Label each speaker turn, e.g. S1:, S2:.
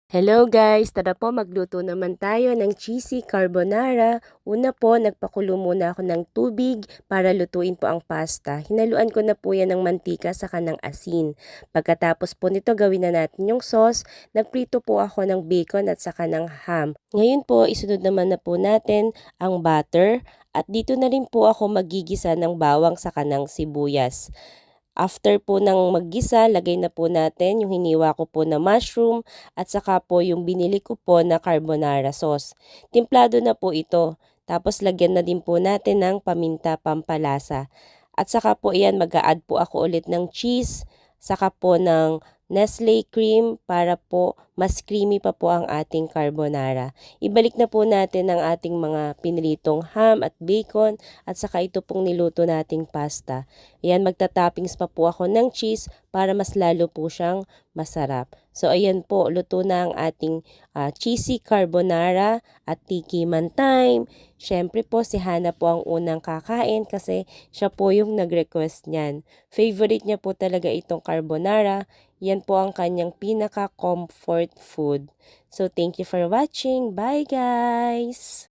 S1: Hello guys! Tara po magluto naman tayo ng cheesy carbonara. Una po, nagpakulo muna ako ng tubig para lutuin po ang pasta. Hinaluan ko na po yan ng mantika saka ng asin. Pagkatapos po nito gawin na natin yung sauce. Nagprito po ako ng bacon at saka ng ham. Ngayon po, isunod naman na po natin ang butter. At dito na rin po ako magigisa ng bawang saka ng sibuyas. After po ng maggisa, lagay na po natin yung hiniwa ko po na mushroom at saka po yung binili ko po na carbonara sauce. Timplado na po ito. Tapos lagyan na din po natin ng paminta pampalasa. At saka po iyan mag-a-add po ako ulit ng cheese, saka po ng Nestle cream para po mas creamy pa po ang ating carbonara. Ibalik na po natin ang ating mga pinilitong ham at bacon at saka ito pong niluto nating pasta. Ayan, magta-toppings pa po ako ng cheese para mas lalo po siyang masarap. So ayan po, luto na ang ating cheesy carbonara at tikiman time. Siyempre po si Hana po ang unang kakain kasi siya po yung nag-request niyan. Favorite niya po talaga itong carbonara. Yan po ang kanyang pinaka-comfort food. So thank you for watching. Bye guys!